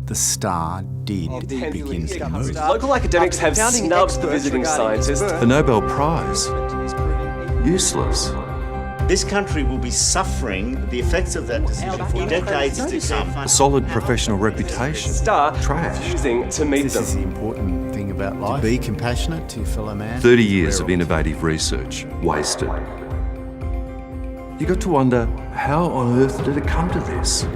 the star did begin to move. Local academics have snubbed the visiting scientist. The Nobel Prize. Useless. This country will be suffering the effects of that decision for decades to come. A solid professional reputation. Star Trashed. refusing to meet This is them. the important thing about life. To be compassionate to your fellow man. 30 years of innovative research wasted. You got to wonder, how on earth did it come to this?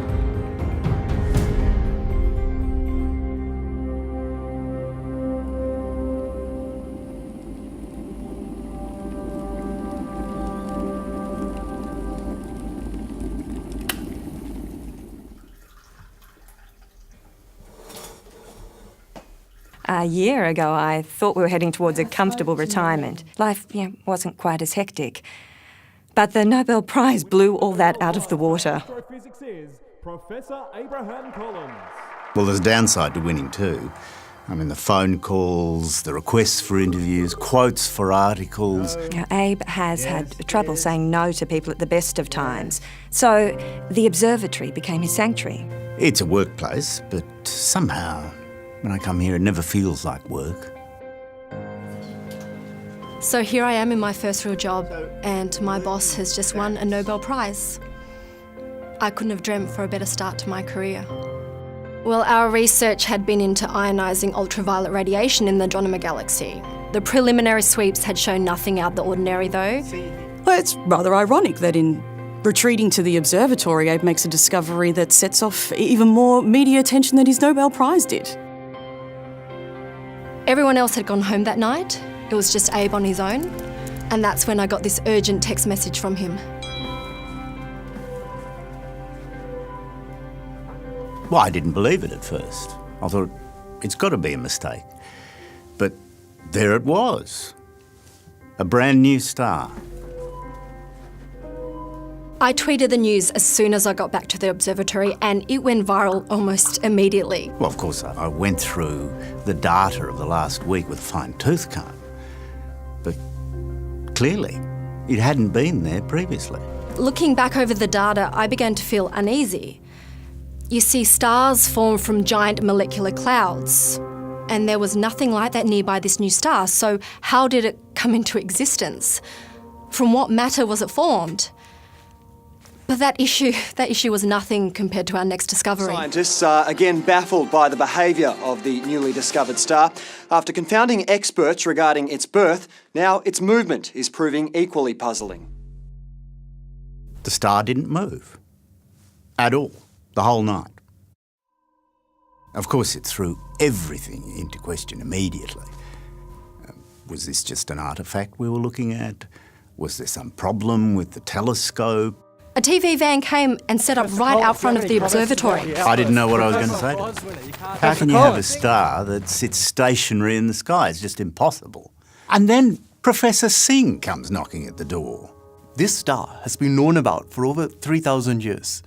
A year ago, I thought we were heading towards a comfortable retirement. Life wasn't quite as hectic. But the Nobel Prize blew all that out of the water. Astrophysics is Professor Abraham Collins. Well, there's a downside to winning too. I mean, the phone calls, the requests for interviews, quotes for articles. Now, Abe has had trouble saying no to people at the best of times. So the observatory became his sanctuary. It's a workplace, but somehow, when I come here, it never feels like work. So here I am in my first real job, and my boss has just won a Nobel Prize. I couldn't have dreamt for a better start to my career. Well, our research had been into ionising ultraviolet radiation in the Andromeda Galaxy. The preliminary sweeps had shown nothing out of the ordinary, though. Well, it's rather ironic that in retreating to the observatory, Abe makes a discovery that sets off even more media attention than his Nobel Prize did. Everyone else had gone home that night. It was just Abe on his own, and that's when I got this urgent text message from him. Well, I didn't believe it at first. I thought, it's got to be a mistake. But there it was. A brand new star. I tweeted the news as soon as I got back to the observatory, and it went viral almost immediately. Well, of course, I went through the data of the last week with a fine-tooth comb. But clearly, it hadn't been there previously. Looking back over the data, I began to feel uneasy. You see, stars form from giant molecular clouds, and there was nothing like that nearby this new star, so how did it come into existence? From what matter was it formed? But that issue was nothing compared to our next discovery. Scientists are again baffled by the behaviour of the newly discovered star. After confounding experts regarding its birth, now its movement is proving equally puzzling. The star didn't move. At all. The whole night. Of course, it threw everything into question immediately. Was this just an artefact we were looking at? Was there some problem with the telescope? A TV van came and set up right out front of the observatory. I didn't know what I was going to say to them. How can you have a star that sits stationary in the sky? It's just impossible. And then Professor Singh comes knocking at the door. This star has been known about for over 3,000 years.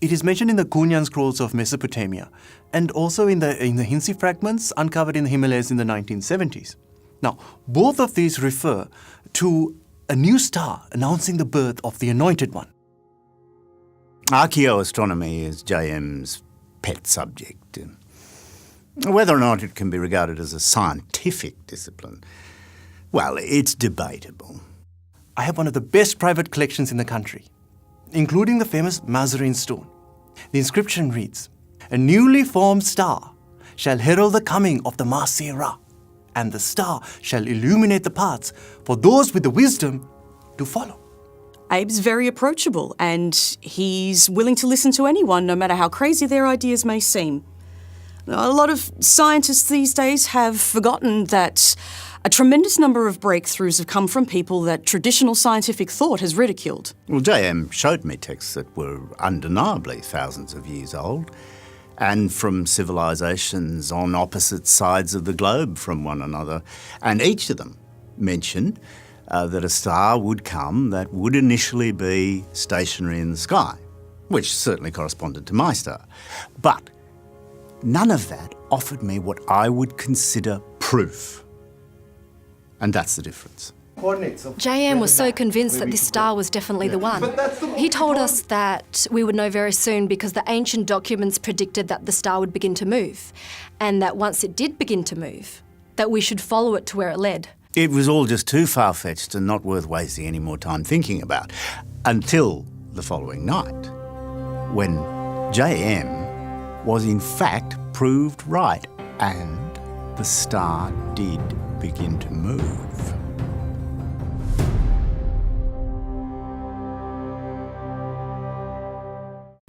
It is mentioned in the Kunyan scrolls of Mesopotamia and also in the Hindsi fragments uncovered in the Himalayas in the 1970s. Now, both of these refer to a new star announcing the birth of the Anointed One. Archaeoastronomy is JM's pet subject. Whether or not it can be regarded as a scientific discipline, well, it's debatable. I have one of the best private collections in the country, including the famous Mazarine stone. The inscription reads, "A newly formed star shall herald the coming of the Masih Ra, and the star shall illuminate the paths for those with the wisdom to follow." Abe's very approachable, and he's willing to listen to anyone, no matter how crazy their ideas may seem. A lot of scientists these days have forgotten that a tremendous number of breakthroughs have come from people that traditional scientific thought has ridiculed. Well, JM showed me texts that were undeniably thousands of years old, and from civilizations on opposite sides of the globe from one another. And each of them mentioned that a star would come that would initially be stationary in the sky, which certainly corresponded to my star. But none of that offered me what I would consider proof. And that's the difference. coordinates of JM was so convinced that this star was definitely the one. He told us that we would know very soon because the ancient documents predicted that the star would begin to move, and that once it did begin to move, that we should follow it to where it led. It was all just too far-fetched and not worth wasting any more time thinking about, until the following night, when JM was in fact proved right, and the star did begin to move.